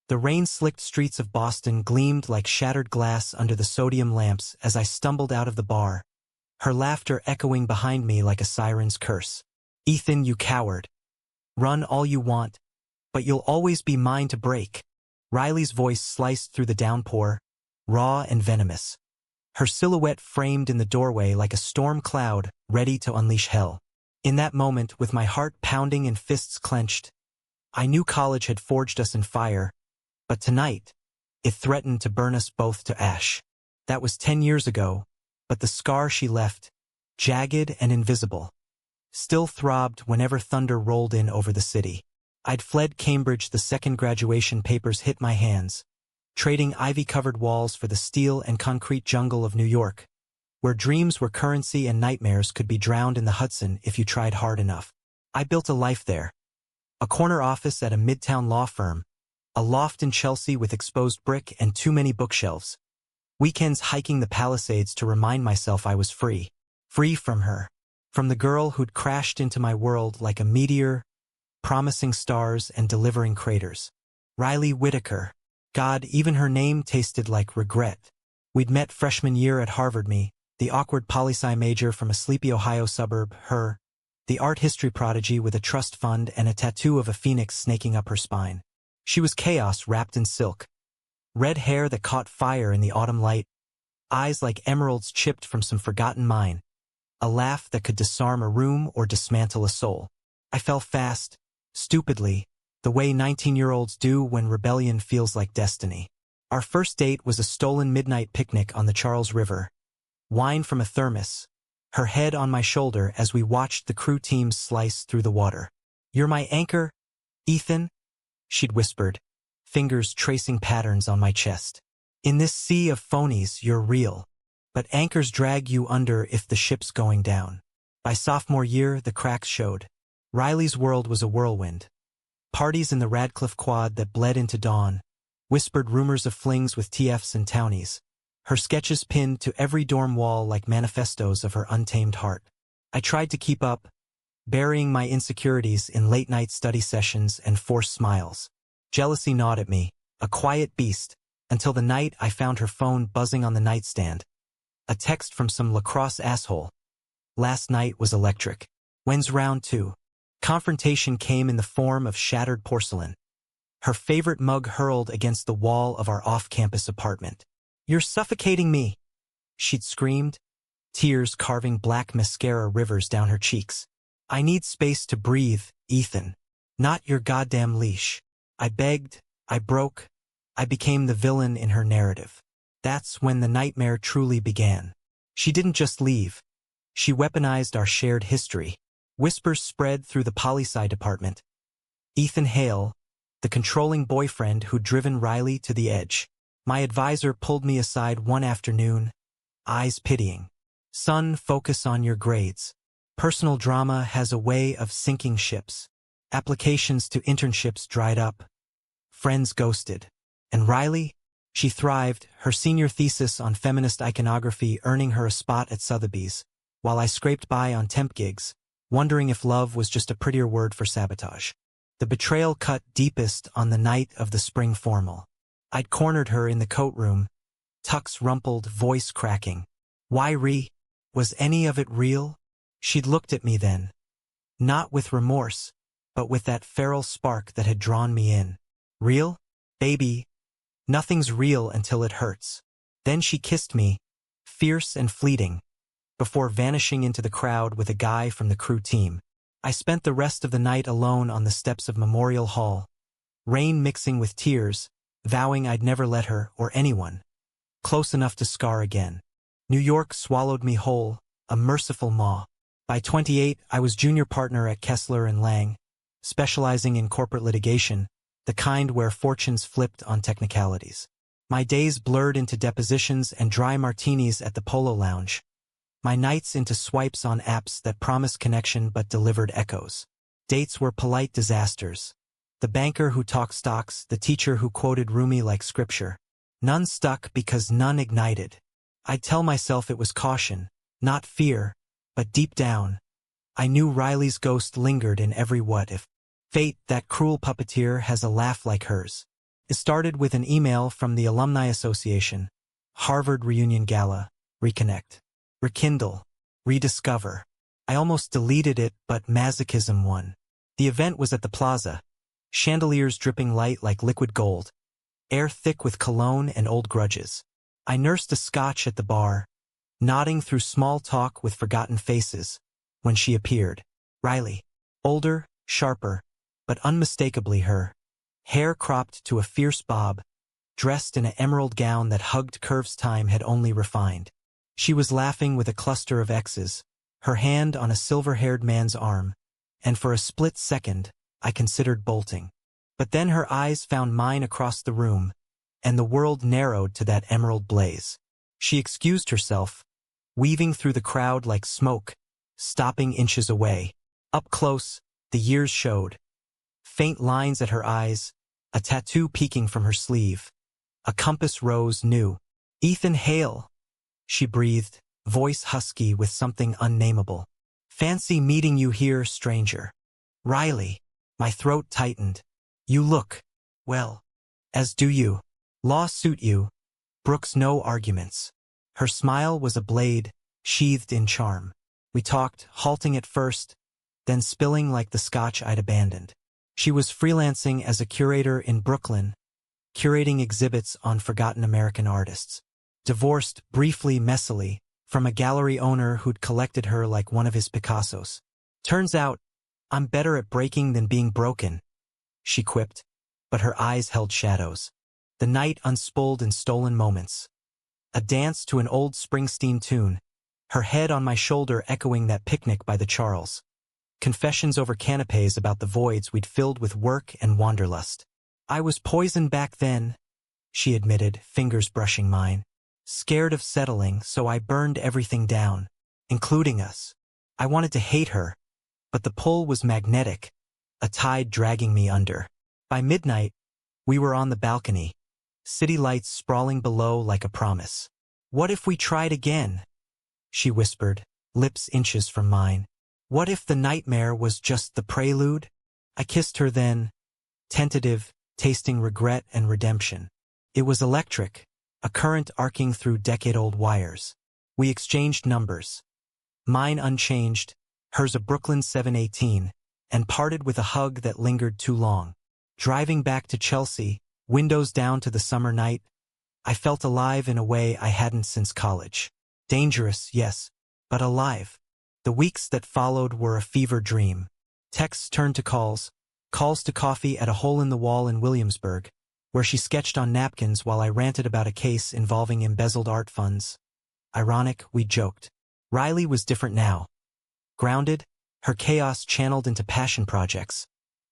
The rain-slicked streets of Boston gleamed like shattered glass under the sodium lamps as I stumbled out of the bar, her laughter echoing behind me like a siren's curse. "Ethan, you coward. Run all you want, but you'll always be mine to break." Riley's voice sliced through the downpour, raw and venomous. Her silhouette framed in the doorway like a storm cloud ready to unleash hell. In that moment, with my heart pounding and fists clenched, I knew college had forged us in fire, but tonight, it threatened to burn us both to ash. That was 10 years ago, but the scar she left, jagged and invisible, still throbbed whenever thunder rolled in over the city. I'd fled Cambridge the second graduation papers hit my hands, trading ivy-covered walls for the steel and concrete jungle of New York, where dreams were currency and nightmares could be drowned in the Hudson if you tried hard enough. I built a life there. A corner office at a midtown law firm, a loft in Chelsea with exposed brick and too many bookshelves. Weekends hiking the Palisades to remind myself I was free. Free from her. From the girl who'd crashed into my world like a meteor, promising stars and delivering craters. Riley Whittaker. God, even her name tasted like regret. We'd met freshman year at Harvard, me, the awkward poli-sci major from a sleepy Ohio suburb, her, the art history prodigy with a trust fund and a tattoo of a phoenix snaking up her spine. She was chaos wrapped in silk. Red hair that caught fire in the autumn light, eyes like emeralds chipped from some forgotten mine, a laugh that could disarm a room or dismantle a soul. I fell fast, stupidly, the way 19-year-olds do when rebellion feels like destiny. Our first date was a stolen midnight picnic on the Charles River. Wine from a thermos, her head on my shoulder as we watched the crew teams slice through the water. "You're my anchor, Ethan," she'd whispered, fingers tracing patterns on my chest. "In this sea of phonies, you're real. But anchors drag you under if the ship's going down." By sophomore year, the cracks showed. Riley's world was a whirlwind. Parties in the Radcliffe Quad that bled into dawn, whispered rumors of flings with TFs and townies, her sketches pinned to every dorm wall like manifestos of her untamed heart. I tried to keep up, burying my insecurities in late-night study sessions and forced smiles. Jealousy gnawed at me, a quiet beast, until the night I found her phone buzzing on the nightstand. A text from some lacrosse asshole. "Last night was electric. When's round 2? Confrontation came in the form of shattered porcelain. Her favorite mug hurled against the wall of our off-campus apartment. "You're suffocating me," she'd screamed, tears carving black mascara rivers down her cheeks. "I need space to breathe, Ethan. Not your goddamn leash." I begged, I broke, I became the villain in her narrative. That's when the nightmare truly began. She didn't just leave. She weaponized our shared history. Whispers spread through the poli-sci department. Ethan Hale, the controlling boyfriend who'd driven Riley to the edge. My advisor pulled me aside one afternoon, eyes pitying. "Son, focus on your grades. Personal drama has a way of sinking ships. Applications to internships dried up. Friends ghosted. And Riley? She thrived, her senior thesis on feminist iconography earning her a spot at Sotheby's, while I scraped by on temp gigs, wondering if love was just a prettier word for sabotage. The betrayal cut deepest on the night of the spring formal. I'd cornered her in the coat room, tux rumpled, voice cracking. "Why, was any of it real?" She'd looked at me then. Not with remorse, but with that feral spark that had drawn me in. "Real? Baby, nothing's real until it hurts." Then she kissed me, fierce and fleeting, before vanishing into the crowd with a guy from the crew team. I spent the rest of the night alone on the steps of Memorial Hall, rain mixing with tears, vowing I'd never let her, or anyone, close enough to scar again. New York swallowed me whole, a merciful maw. By 28, I was junior partner at Kessler and Lang, specializing in corporate litigation, the kind where fortunes flipped on technicalities. My days blurred into depositions and dry martinis at the Polo Lounge. My nights into swipes on apps that promised connection but delivered echoes. Dates were polite disasters. The banker who talked stocks, the teacher who quoted Rumi like scripture. None stuck because none ignited. I'd tell myself it was caution, not fear, but deep down, I knew Riley's ghost lingered in every what if. Fate, that cruel puppeteer, has a laugh like hers. It started with an email from the Alumni Association. Harvard Reunion Gala. Reconnect. Rekindle. Rediscover. I almost deleted it, but masochism won. The event was at the plaza. Chandeliers dripping light like liquid gold. Air thick with cologne and old grudges. I nursed a scotch at the bar, nodding through small talk with forgotten faces, when she appeared. Riley. Older, sharper, but unmistakably her. Hair cropped to a fierce bob, dressed in an emerald gown that hugged curves time had only refined. She was laughing with a cluster of X's, her hand on a silver-haired man's arm, and for a split second, I considered bolting. But then her eyes found mine across the room, and the world narrowed to that emerald blaze. She excused herself, weaving through the crowd like smoke, stopping inches away. Up close, the years showed. Faint lines at her eyes, a tattoo peeking from her sleeve. A compass rose new. Ethan Hale, she breathed, voice husky with something unnameable. Fancy meeting you here, stranger. Riley. My throat tightened. You look, well, as do you. Law suit you. Brooks no arguments. Her smile was a blade, sheathed in charm. We talked, halting at first, then spilling like the scotch I'd abandoned. She was freelancing as a curator in Brooklyn, curating exhibits on forgotten American artists. Divorced, briefly, messily, from a gallery owner who'd collected her like one of his Picassos. Turns out, I'm better at breaking than being broken, she quipped, but her eyes held shadows. The night unspooled in stolen moments. A dance to an old Springsteen tune, her head on my shoulder echoing that picnic by the Charles. Confessions over canapes about the voids we'd filled with work and wanderlust. I was poisoned back then, she admitted, fingers brushing mine. Scared of settling, so I burned everything down, including us. I wanted to hate her, but the pull was magnetic, a tide dragging me under. By midnight, we were on the balcony, city lights sprawling below like a promise. What if we tried again? She whispered, lips inches from mine. What if the nightmare was just the prelude? I kissed her then, tentative, tasting regret and redemption. It was electric, a current arcing through decade-old wires. We exchanged numbers. Mine unchanged, hers a Brooklyn 718, and parted with a hug that lingered too long. Driving back to Chelsea, windows down to the summer night, I felt alive in a way I hadn't since college. Dangerous, yes, but alive. The weeks that followed were a fever dream. Texts turned to calls to coffee at a hole-in-the-wall in Williamsburg, where she sketched on napkins while I ranted about a case involving embezzled art funds. Ironic, we joked. Riley was different now. Grounded, her chaos channeled into passion projects,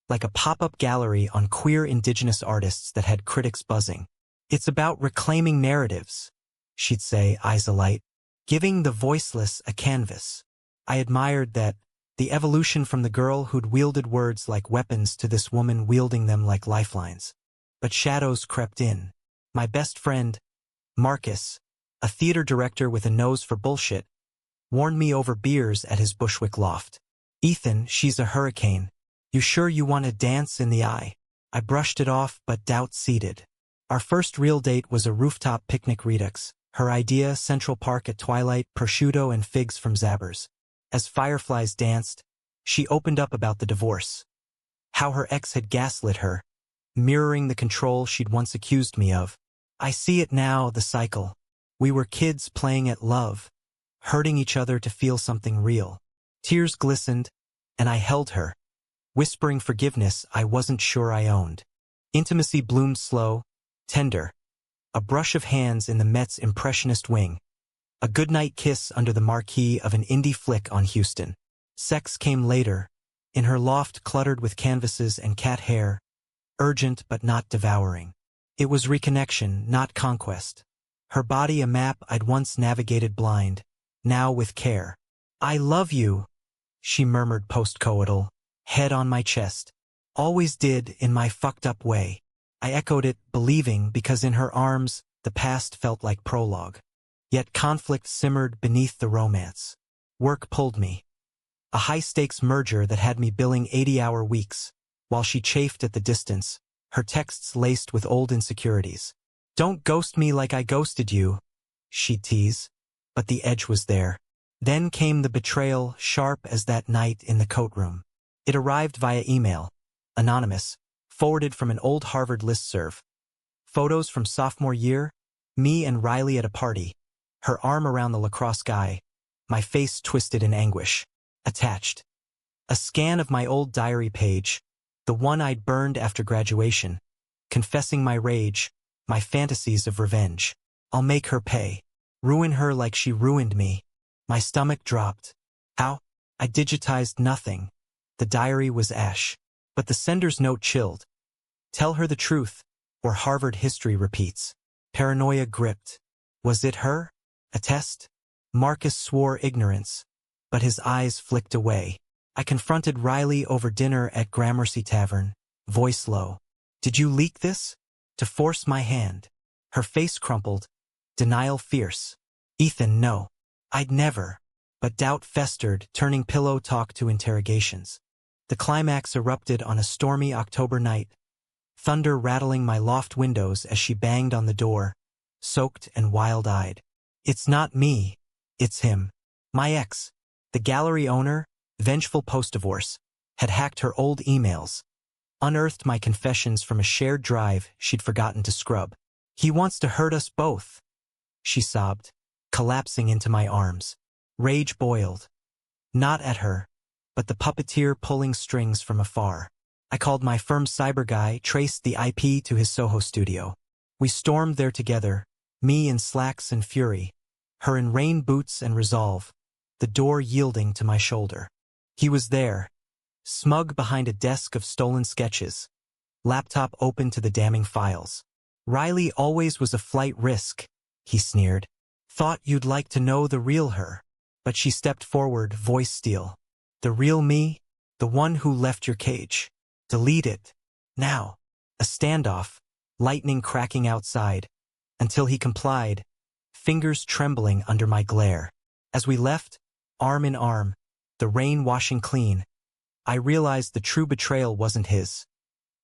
like a pop-up gallery on queer indigenous artists that had critics buzzing. It's about reclaiming narratives, she'd say, eyes alight, giving the voiceless a canvas. I admired that, the evolution from the girl who'd wielded words like weapons to this woman wielding them like lifelines. But shadows crept in. My best friend, Marcus, a theater director with a nose for bullshit, warned me over beers at his Bushwick loft. Ethan, she's a hurricane. You sure you want to dance in the eye? I brushed it off, but doubt seeded. Our first real date was a rooftop picnic redux. Her idea, Central Park at twilight, prosciutto and figs from Zabbers. As fireflies danced, she opened up about the divorce. How her ex had gaslit her, mirroring the control she'd once accused me of. I see it now, the cycle. We were kids playing at love, hurting each other to feel something real. Tears glistened, and I held her, whispering forgiveness I wasn't sure I owned. Intimacy bloomed slow, tender. A brush of hands in the Met's impressionist wing. A goodnight kiss under the marquee of an indie flick on Houston. Sex came later, in her loft cluttered with canvases and cat hair, urgent but not devouring. It was reconnection, not conquest. Her body a map I'd once navigated blind, now with care. I love you, she murmured post-coital, head on my chest. Always did, in my fucked-up way. I echoed it, believing, because in her arms, the past felt like prologue. Yet conflict simmered beneath the romance. Work pulled me. A high-stakes merger that had me billing 80-hour weeks, while she chafed at the distance, her texts laced with old insecurities. "Don't ghost me like I ghosted you," she'd tease. But the edge was there. Then came the betrayal, sharp as that night in the coat room. It arrived via email, anonymous, forwarded from an old Harvard listserv. Photos from sophomore year, me and Riley at a party, her arm around the lacrosse guy, my face twisted in anguish. Attached. A scan of my old diary page, the one I'd burned after graduation, confessing my rage, my fantasies of revenge. I'll make her pay. Ruin her like she ruined me. My stomach dropped. How? I digitized nothing. The diary was ash. But the sender's note chilled. Tell her the truth, or Harvard history repeats. Paranoia gripped. Was it her? A test? Marcus swore ignorance, but his eyes flicked away. I confronted Riley over dinner at Gramercy Tavern, voice low. Did you leak this? To force my hand. Her face crumpled, denial fierce. Ethan, no. I'd never. But doubt festered, turning pillow talk to interrogations. The climax erupted on a stormy October night, thunder rattling my loft windows as she banged on the door, soaked and wild-eyed. It's not me. It's him. My ex, the gallery owner, vengeful post-divorce, had hacked her old emails, unearthed my confessions from a shared drive she'd forgotten to scrub. He wants to hurt us both, she sobbed, collapsing into my arms. Rage boiled. Not at her, but the puppeteer pulling strings from afar. I called my firm's cyber guy, traced the IP to his Soho studio. We stormed there together, me in slacks and fury, her in rain boots and resolve, the door yielding to my shoulder. He was there, smug behind a desk of stolen sketches, laptop open to the damning files. Riley always was a flight risk, he sneered. Thought you'd like to know the real her. But she stepped forward, voice steel. The real me? The one who left your cage. Delete it. Now. A standoff, lightning cracking outside, until he complied, fingers trembling under my glare. As we left, arm in arm, the rain washing clean, I realized the true betrayal wasn't his.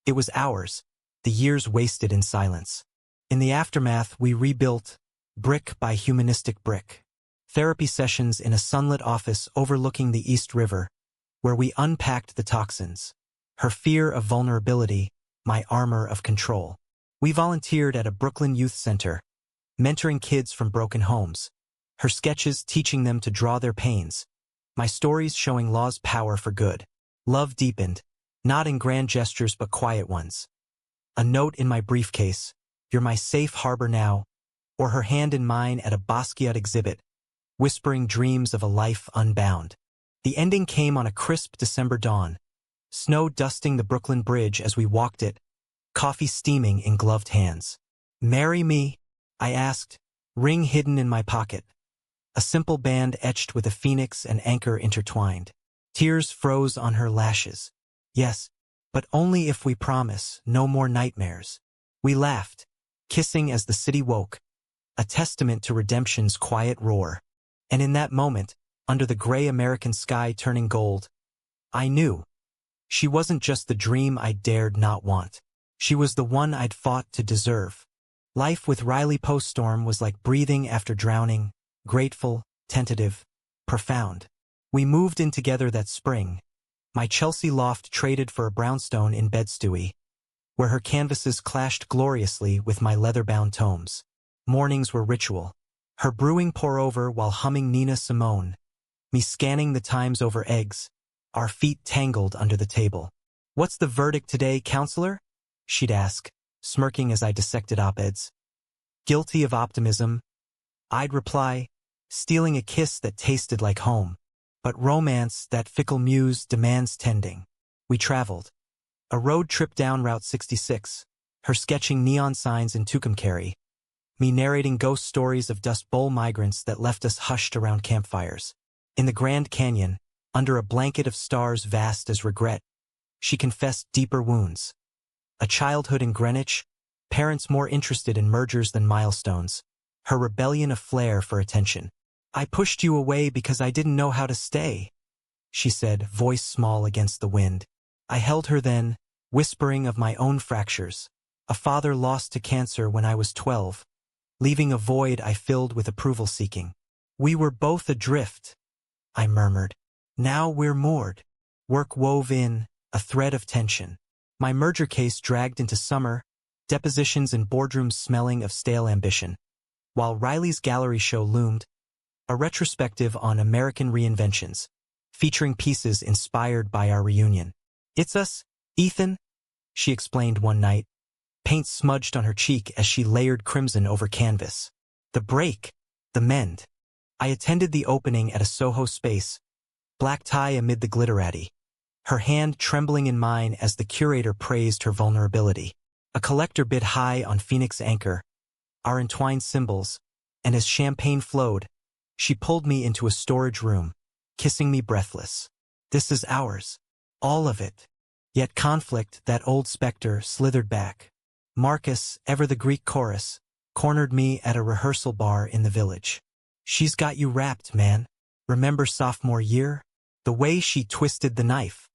It was ours, the years wasted in silence. In the aftermath, we rebuilt, brick by humanistic brick. Therapy sessions in a sunlit office overlooking the East River, where we unpacked the toxins. Her fear of vulnerability, my armor of control. We volunteered at a Brooklyn youth center, mentoring kids from broken homes. Her sketches teaching them to draw their pains. My stories showing law's power for good. Love deepened, not in grand gestures but quiet ones. A note in my briefcase, "You're my safe harbor now," or her hand in mine at a Basquiat exhibit, whispering dreams of a life unbound. The ending came on a crisp December dawn, snow dusting the Brooklyn Bridge as we walked it, coffee steaming in gloved hands. "Marry me?" I asked, ring hidden in my pocket. A simple band etched with a phoenix and anchor intertwined. Tears froze on her lashes. "Yes, but only if we promise no more nightmares." We laughed, kissing as the city woke, a testament to redemption's quiet roar. And in that moment, under the gray American sky turning gold, I knew. She wasn't just the dream I dared not want. She was the one I'd fought to deserve. Life with Riley Poststorm was like breathing after drowning, grateful, tentative, profound. We moved in together that spring. My Chelsea loft traded for a brownstone in Bed-Stuy, where her canvases clashed gloriously with my leather-bound tomes. Mornings were ritual. Her brewing pour-over while humming Nina Simone, me scanning the Times over eggs, our feet tangled under the table. "What's the verdict today, counselor?" she'd ask, smirking as I dissected op-eds. Guilty of optimism, I'd reply, stealing a kiss that tasted like home. But romance, that fickle muse, demands tending. We traveled. A road trip down Route 66, her sketching neon signs in Tucumcari, me narrating ghost stories of Dust Bowl migrants that left us hushed around campfires. In the Grand Canyon, under a blanket of stars vast as regret, she confessed deeper wounds. A childhood in Greenwich, parents more interested in mergers than milestones, her rebellion a flair for attention. "I pushed you away because I didn't know how to stay," she said, voice small against the wind. I held her then, whispering of my own fractures. A father lost to cancer when I was 12, leaving a void I filled with approval-seeking. We were both adrift, I murmured. Now we're moored. Work wove in, a thread of tension. My merger case dragged into summer, depositions in boardrooms smelling of stale ambition. While Riley's gallery show loomed, a retrospective on American reinventions, featuring pieces inspired by our reunion. "It's us, Ethan," she explained one night, paint smudged on her cheek as she layered crimson over canvas. The break, the mend. I attended the opening at a Soho space, black tie amid the glitterati, her hand trembling in mine as the curator praised her vulnerability. A collector bid high on Phoenix Anchor, our entwined symbols, and as champagne flowed, she pulled me into a storage room, kissing me breathless. "This is ours. All of it." Yet conflict, that old specter, slithered back. Marcus, ever the Greek chorus, cornered me at a rehearsal bar in the village. "She's got you wrapped, man. Remember sophomore year? The way she twisted the knife."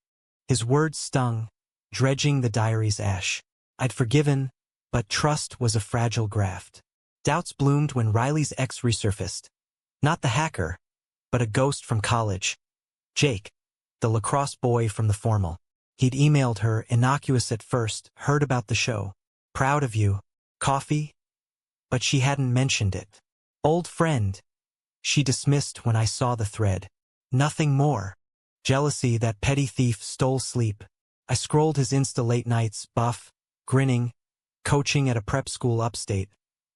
His words stung, dredging the diary's ash. I'd forgiven, but trust was a fragile graft. Doubts bloomed when Riley's ex resurfaced. Not the hacker, but a ghost from college. Jake, the lacrosse boy from the formal. He'd emailed her, innocuous at first, heard about the show. "Proud of you. Coffee?" But she hadn't mentioned it. "Old friend," she dismissed when I saw the thread. Nothing more. Jealousy, that petty thief, stole sleep. I scrolled his Insta late nights, buff, grinning, coaching at a prep school upstate,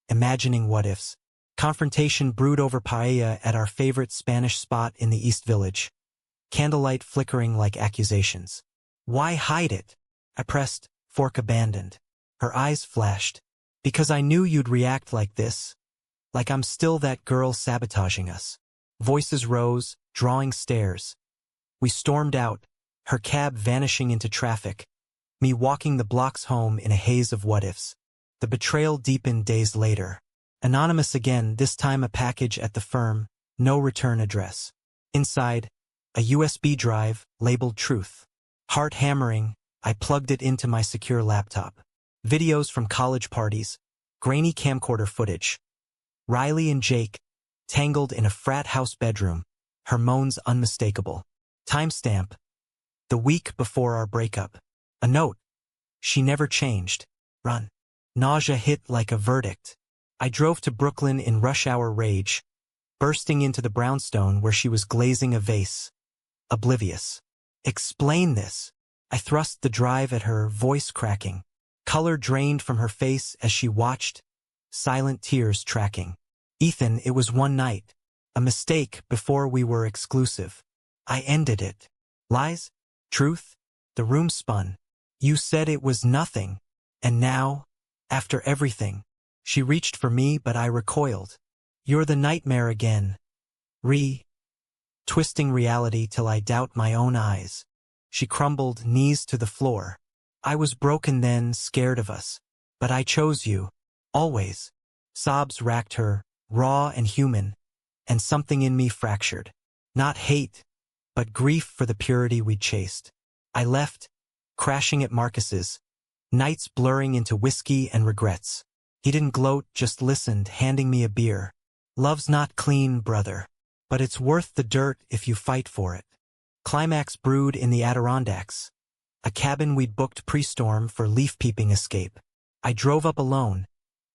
imagining what-ifs. Confrontation brewed over paella at our favorite Spanish spot in the East Village. Candlelight flickering like accusations. "Why hide it?" I pressed, fork abandoned. Her eyes flashed. "Because I knew you'd react like this. Like I'm still that girl sabotaging us." Voices rose, drawing stares. We stormed out, her cab vanishing into traffic, me walking the blocks home in a haze of what-ifs. The betrayal deepened days later. Anonymous again, this time a package at the firm, no return address. Inside, a USB drive labeled Truth. Heart hammering, I plugged it into my secure laptop. Videos from college parties, grainy camcorder footage. Riley and Jake, tangled in a frat house bedroom, her moans unmistakable. Timestamp, the week before our breakup. A note, she never changed. Run. Nausea hit like a verdict. I drove to Brooklyn in rush hour rage, bursting into the brownstone where she was glazing a vase. Oblivious. "Explain this." I thrust the drive at her, voice cracking. Color drained from her face as she watched, silent tears tracking. "Ethan, it was one night. A mistake before we were exclusive. I ended it." Lies? Truth? The room spun. "You said it was nothing. And now, after everything." She reached for me, but I recoiled. "You're the nightmare again." Twisting reality till I doubt my own eyes. She crumbled, knees to the floor. "I was broken then, scared of us. But I chose you. Always." Sobs racked her, raw and human, and something in me fractured. Not hate, but grief for the purity we'd chased. I left, crashing at Marcus's, nights blurring into whiskey and regrets. He didn't gloat, just listened, handing me a beer. "Love's not clean, brother. But it's worth the dirt if you fight for it." Climax brewed in the Adirondacks, a cabin we'd booked pre-storm for leaf-peeping escape. I drove up alone,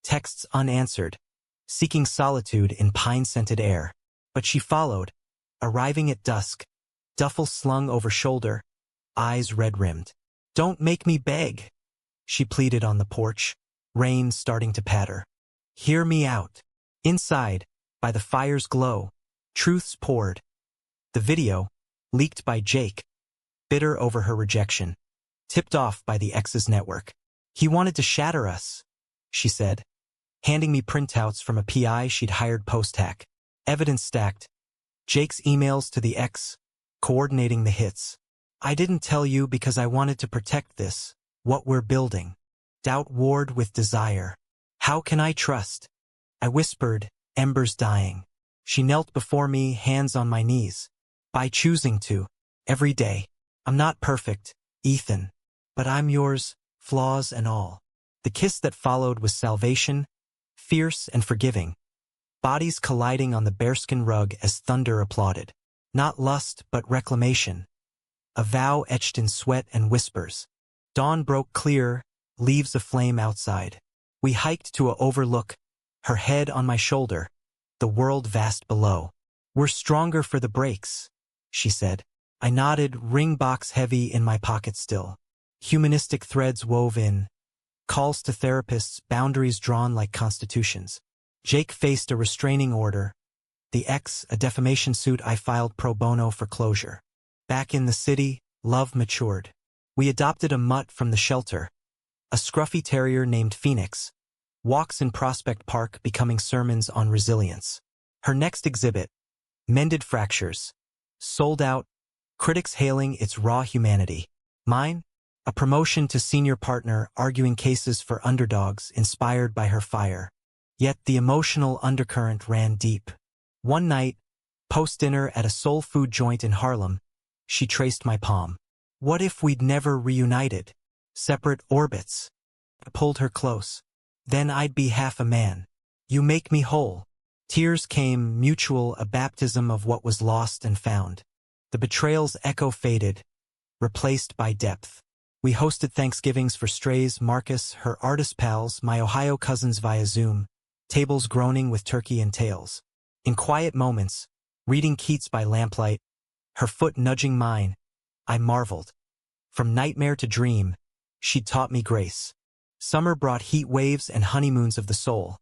texts unanswered, seeking solitude in pine-scented air. But she followed, arriving at dusk, duffel slung over shoulder, eyes red-rimmed. "Don't make me beg," she pleaded on the porch, rain starting to patter. "Hear me out." Inside, by the fire's glow, truths poured. The video, leaked by Jake, bitter over her rejection, tipped off by the ex's network. "He wanted to shatter us," she said, handing me printouts from a PI she'd hired post-hack. Evidence stacked. Jake's emails to the ex, coordinating the hits. "I didn't tell you because I wanted to protect this, what we're building." Doubt warred with desire. "How can I trust?" I whispered, embers dying. She knelt before me, hands on my knees. "By choosing to. Every day. I'm not perfect, Ethan. But I'm yours, flaws and all. The kiss that followed was salvation, fierce and forgiving. Bodies colliding on the bearskin rug as thunder applauded. Not lust, but reclamation. A vow etched in sweat and whispers. Dawn broke clear, leaves aflame outside. We hiked to a overlook, her head on my shoulder, the world vast below. We're stronger for the breaks, she said. I nodded, ring box heavy in my pocket still. Humanistic threads wove in. Calls to therapists, boundaries drawn like constitutions. Jake faced a restraining order. The ex, a defamation suit I filed pro bono for closure. Back in the city, love matured. We adopted a mutt from the shelter. A scruffy terrier named Phoenix. Walks in Prospect Park becoming sermons on resilience. Her next exhibit, Mended Fractures. Sold out, critics hailing its raw humanity. Mine? A promotion to senior partner arguing cases for underdogs inspired by her fire. Yet the emotional undercurrent ran deep. One night, post-dinner at a soul food joint in Harlem, she traced my palm. What if we'd never reunited? Separate orbits. I pulled her close. Then I'd be half a man. You make me whole. Tears came, mutual, a baptism of what was lost and found. The betrayal's echo faded, replaced by depth. We hosted Thanksgivings for strays, Marcus, her artist pals, my Ohio cousins via Zoom, tables groaning with turkey and tails. In quiet moments, reading Keats by lamplight, her foot nudging mine, I marveled. From nightmare to dream, she'd taught me grace. Summer brought heat waves and honeymoons of the soul.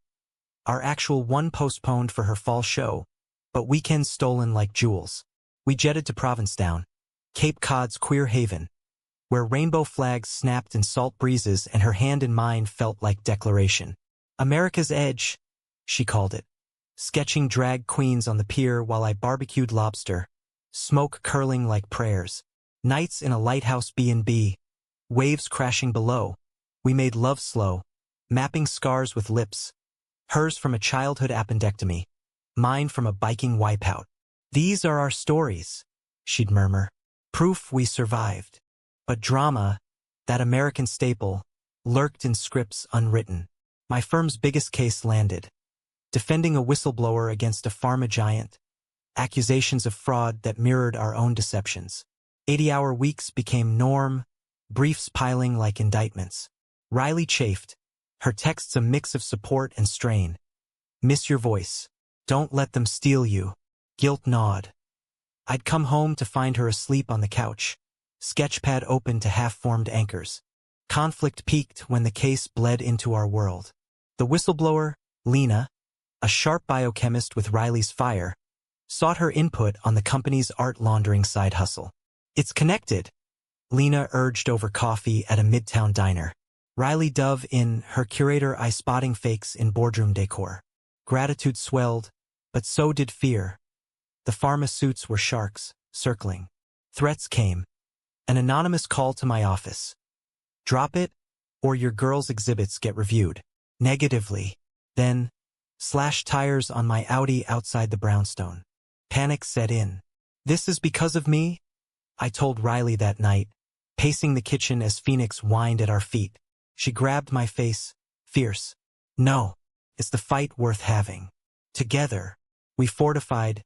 Our actual one postponed for her fall show, but weekends stolen like jewels. We jetted to Provincetown, Cape Cod's queer haven, where rainbow flags snapped in salt breezes and her hand in mine felt like declaration. America's Edge, she called it. Sketching drag queens on the pier while I barbecued lobster, smoke curling like prayers. Nights in a lighthouse B&B, waves crashing below. We made love slow, mapping scars with lips. Hers from a childhood appendectomy, mine from a biking wipeout. These are our stories, she'd murmur. Proof we survived. But drama, that American staple, lurked in scripts unwritten. My firm's biggest case landed. Defending a whistleblower against a pharma giant. Accusations of fraud that mirrored our own deceptions. 80-hour weeks became norm, briefs piling like indictments. Riley chafed, her texts a mix of support and strain. Miss your voice. Don't let them steal you. Guilt gnawed. I'd come home to find her asleep on the couch, sketchpad open to half-formed anchors. Conflict peaked when the case bled into our world. The whistleblower, Lena, a sharp biochemist with Riley's fire, sought her input on the company's art laundering side hustle. It's connected, Lena urged over coffee at a midtown diner. Riley dove in, her curator eye-spotting fakes in boardroom decor. Gratitude swelled, but so did fear. The pharma suits were sharks, circling. Threats came. An anonymous call to my office. Drop it, or your girl's exhibits get reviewed. Negatively. Then, slash tires on my Audi outside the brownstone. Panic set in. This is because of me? I told Riley that night, pacing the kitchen as Phoenix whined at our feet. She grabbed my face, fierce. No, it's the fight worth having. Together, we fortified,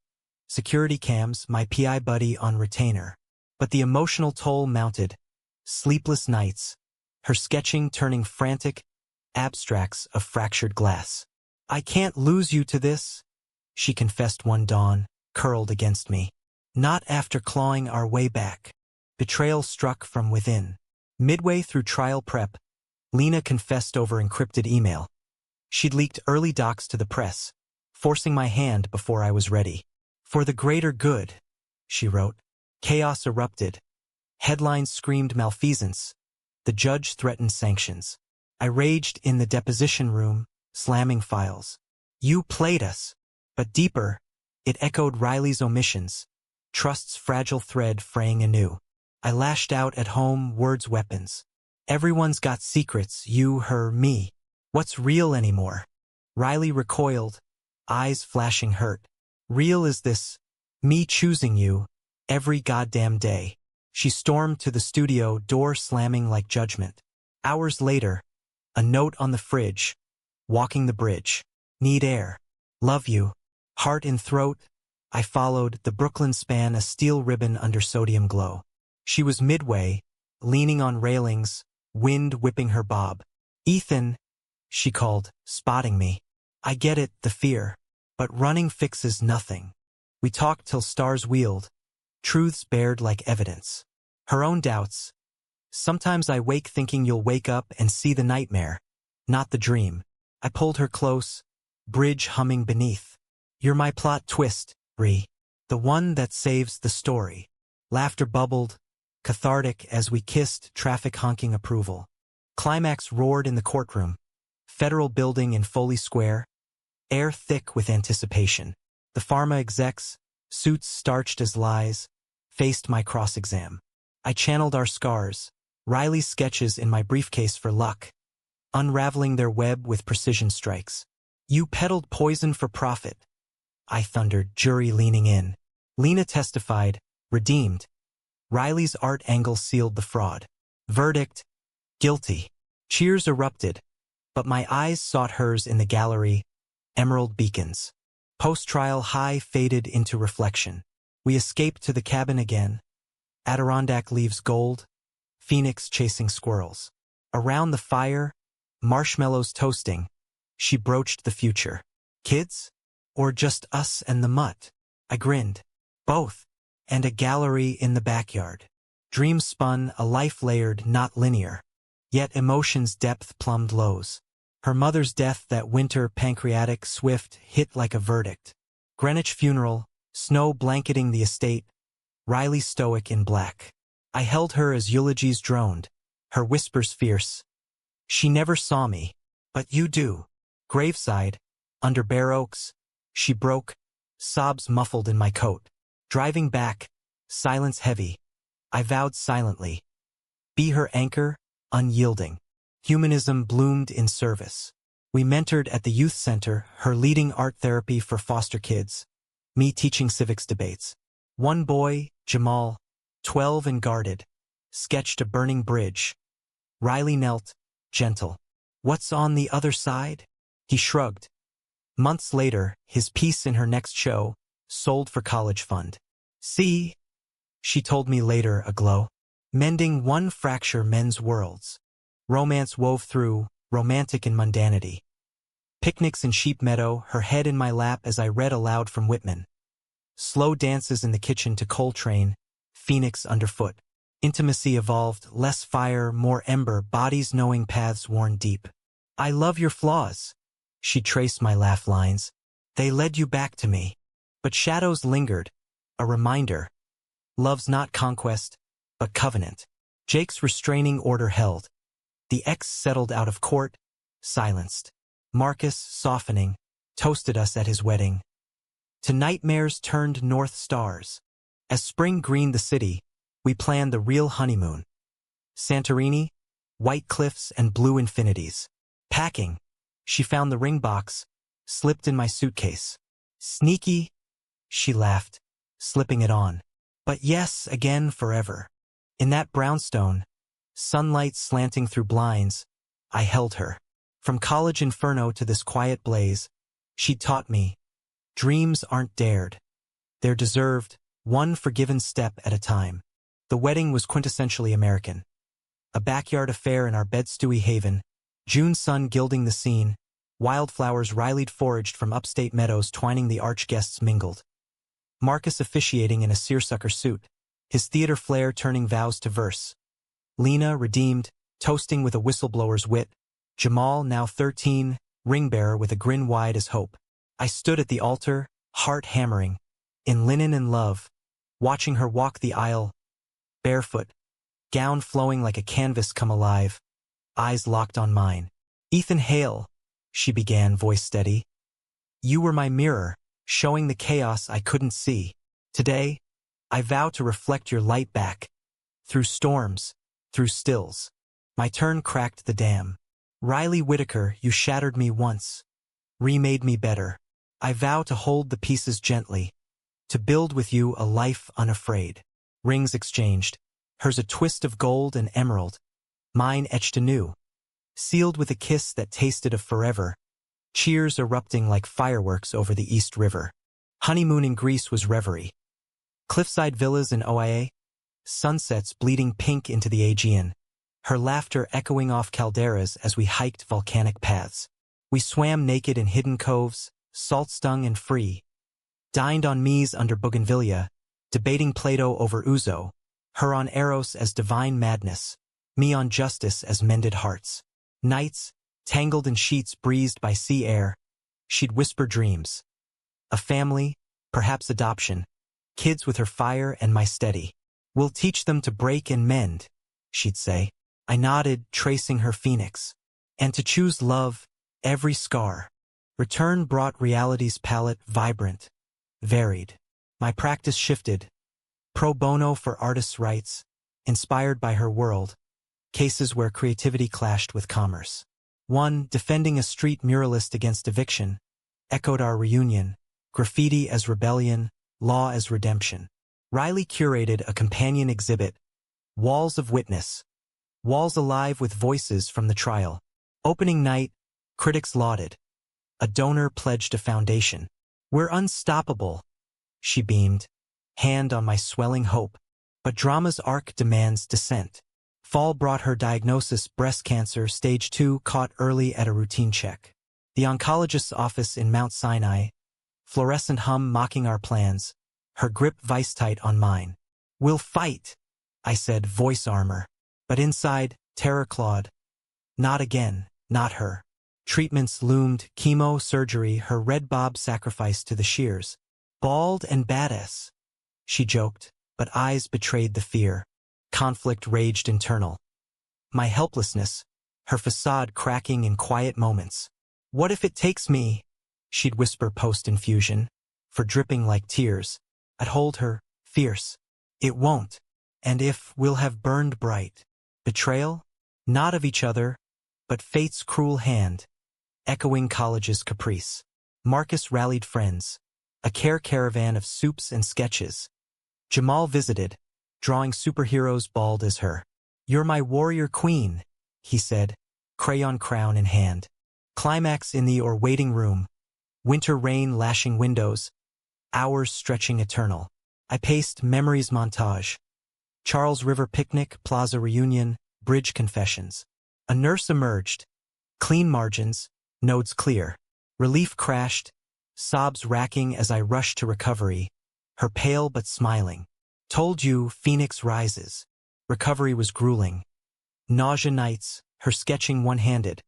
security cams, my PI buddy on retainer. But the emotional toll mounted. Sleepless nights, her sketching turning frantic abstracts of fractured glass. I can't lose you to this, she confessed one dawn, curled against me. Not after clawing our way back. Betrayal struck from within. Midway through trial prep, Lena confessed over encrypted email. She'd leaked early docs to the press, forcing my hand before I was ready. For the greater good, she wrote. Chaos erupted. Headlines screamed malfeasance. The judge threatened sanctions. I raged in the deposition room, slamming files. You played us. But deeper, it echoed Riley's omissions. Trust's fragile thread fraying anew. I lashed out at home, words weapons. Everyone's got secrets, you, her, me. What's real anymore? Riley recoiled, eyes flashing hurt. Real is this, me choosing you, every goddamn day. She stormed to the studio, door slamming like judgment. Hours later, a note on the fridge. Walking the bridge. Need air. Love you. Heart in throat. I followed, the Brooklyn span a steel ribbon under sodium glow. She was midway, leaning on railings, wind whipping her bob. Ethan, she called, spotting me. I get it, the fear. But running fixes nothing. We talked till stars wheeled. Truths bared like evidence. Her own doubts. Sometimes I wake thinking you'll wake up and see the nightmare, not the dream. I pulled her close, bridge humming beneath. You're my plot twist, Ree. The one that saves the story. Laughter bubbled, cathartic as we kissed, traffic honking approval. Climax roared in the courtroom. Federal building in Foley Square. Air thick with anticipation. The pharma execs, suits starched as lies, faced my cross-exam. I channeled our scars, Riley's sketches in my briefcase for luck, unraveling their web with precision strikes. You peddled poison for profit. I thundered, jury leaning in. Lena testified, redeemed. Riley's art angle sealed the fraud. Verdict, guilty. Cheers erupted, but my eyes sought hers in the gallery, emerald beacons. Post-trial high faded into reflection. We escaped to the cabin again. Adirondack leaves gold, phoenix chasing squirrels. Around the fire, marshmallows toasting. She broached the future. Kids? Or just us and the mutt? I grinned. Both. And a gallery in the backyard. Dreams spun, a life layered, not linear. Yet emotion's depth plumbed lows. Her mother's death that winter, pancreatic, swift, hit like a verdict. Greenwich funeral, snow blanketing the estate. Riley stoic in black. I held her as eulogies droned, her whispers fierce. She never saw me, but you do. Graveside, under bare oaks, she broke, sobs muffled in my coat. Driving back, silence heavy. I vowed silently. Be her anchor, unyielding. Humanism bloomed in service. We mentored at the youth center, her leading art therapy for foster kids. Me teaching civics debates. One boy, Jamal, 12 and guarded, sketched a burning bridge. Riley knelt, gentle. What's on the other side? He shrugged. Months later, his piece in her next show, sold for college fund. See, she told me later, aglow. Mending one fracture mends worlds. Romance wove through, romantic in mundanity. Picnics in Sheep Meadow, her head in my lap as I read aloud from Whitman. Slow dances in the kitchen to Coltrane, Phoenix underfoot. Intimacy evolved, less fire, more ember, bodies knowing paths worn deep. I love your flaws. She traced my laugh lines. They led you back to me. But shadows lingered, a reminder. Love's not conquest, but covenant. Jake's restraining order held. The ex settled out of court, silenced. Marcus, softening, toasted us at his wedding. To nightmares turned north stars. As spring greened the city, we planned the real honeymoon. Santorini, white cliffs and blue infinities. Packing. She found the ring box, slipped in my suitcase. Sneaky, she laughed, slipping it on. But yes, again forever. In that brownstone, sunlight slanting through blinds, I held her. From college inferno to this quiet blaze, she taught me, dreams aren't dared. They're deserved, one forgiven step at a time. The wedding was quintessentially American. A backyard affair in our bed-stewy haven, June sun gilding the scene, wildflowers Riley'd foraged from upstate meadows twining the arch guests mingled. Marcus officiating in a seersucker suit, his theater flair turning vows to verse. Lena, redeemed, toasting with a whistleblower's wit. Jamal, now 13, ring-bearer with a grin wide as hope. I stood at the altar, heart hammering, in linen and love, watching her walk the aisle, barefoot, gown flowing like a canvas come alive, eyes locked on mine. Ethan Hale, she began, voice steady. You were my mirror, showing the chaos I couldn't see. Today, I vow to reflect your light back. Through storms, through stills. My turn cracked the dam. Riley Whittaker, you shattered me once. Remade me better. I vow to hold the pieces gently. To build with you a life unafraid. Rings exchanged. hers a twist of gold and emerald, mine etched anew, sealed with a kiss that tasted of forever, cheers erupting like fireworks over the East River. Honeymoon in Greece was reverie. Cliffside villas in Oia, sunsets bleeding pink into the Aegean, her laughter echoing off calderas as we hiked volcanic paths. We swam naked in hidden coves, salt-stung and free, dined on maize under bougainvillea, debating Plato over ouzo, her on eros as divine madness, me on justice as mended hearts. Nights, tangled in sheets breezed by sea air, she'd whisper dreams. A family, perhaps adoption, kids with her fire and my steady. We'll teach them to break and mend, she'd say. I nodded, tracing her phoenix. And to choose love, every scar. Return brought reality's palette vibrant, varied. My practice shifted. Pro bono for artists' rights, inspired by her world. Cases where creativity clashed with commerce. One, defending a street muralist against eviction, echoed our reunion, graffiti as rebellion, law as redemption. Riley curated a companion exhibit, Walls of Witness, walls alive with voices from the trial. Opening night, critics lauded. A donor pledged a foundation. We're unstoppable, she beamed, hand on my swelling hope. But drama's arc demands dissent. Fall brought her diagnosis, breast cancer, stage 2, caught early at a routine check. The oncologist's office in Mount Sinai, fluorescent hum mocking our plans, her grip vice-tight on mine. We'll fight, I said, voice armor. But inside, terror clawed. Not again, not her. Treatments loomed, chemo, surgery, her red bob sacrificed to the shears. Bald and badass, she joked, but eyes betrayed the fear. Conflict raged internal. My helplessness, her facade cracking in quiet moments. What if it takes me? She'd whisper post-infusion, for dripping like tears. I'd hold her, fierce. It won't. And if we'll have burned bright. Betrayal? Not of each other, but fate's cruel hand. Echoing college's caprice. Marcus rallied friends. A care caravan of soups and sketches. Jamal visited, drawing superheroes bald as her. You're my warrior queen, he said, crayon crown in hand. Climax in the or waiting room. Winter rain lashing windows. Hours stretching eternal. I paced memories montage. Charles River picnic, plaza reunion, bridge confessions. A nurse emerged. Clean margins, nodes clear. Relief crashed, sobs racking as I rushed to recovery. Her pale but smiling. Told you, Phoenix rises. Recovery was grueling. Nausea nights, her sketching one-handed.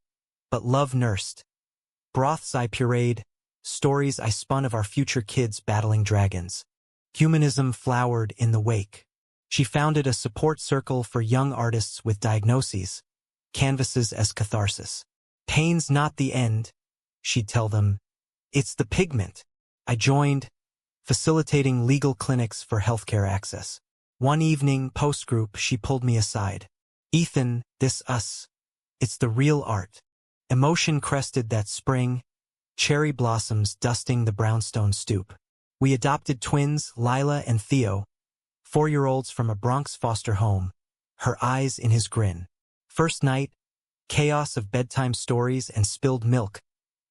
But love nursed. Broths I pureed, stories I spun of our future kids battling dragons. Humanism flowered in the wake. She founded a support circle for young artists with diagnoses, canvases as catharsis. Pain's not the end, she'd tell them. It's the pigment. I joined, facilitating legal clinics for healthcare access. One evening, post-group, she pulled me aside. Ethan, this us. It's the real art. Emotion crested that spring, cherry blossoms dusting the brownstone stoop. We adopted twins, Lila and Theo, 4-year-olds from a Bronx foster home, her eyes in his grin. First night, chaos of bedtime stories and spilled milk,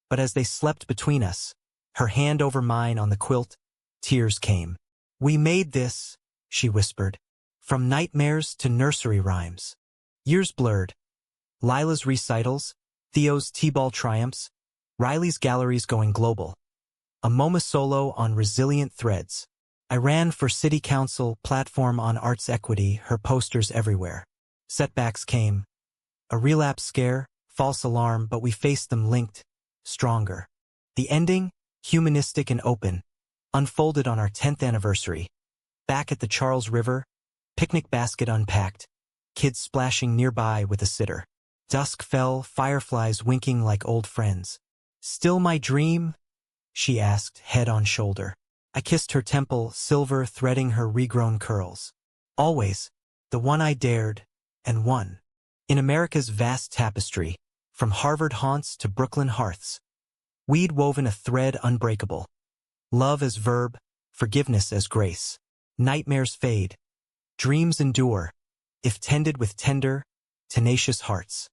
but as they slept between us, her hand over mine on the quilt, tears came. We made this, she whispered, from nightmares to nursery rhymes. Years blurred. Lila's recitals, Theo's T-ball triumphs, Riley's galleries going global. A MoMA solo on resilient threads. I ran for city council, platform on arts equity, her posters everywhere. Setbacks came. A relapse scare, false alarm, but we faced them linked, stronger. The ending, humanistic and open, unfolded on our 10th anniversary. Back at the Charles River, picnic basket unpacked, kids splashing nearby with a sitter. Dusk fell, fireflies winking like old friends. Still my dream? She asked, head on shoulder. I kissed her temple, silver threading her regrown curls. Always, the one I dared, and won. In America's vast tapestry, from Harvard haunts to Brooklyn hearths, we'd woven a thread unbreakable. Love as verb, forgiveness as grace. Nightmares fade. Dreams endure. if tended with tender, tenacious hearts.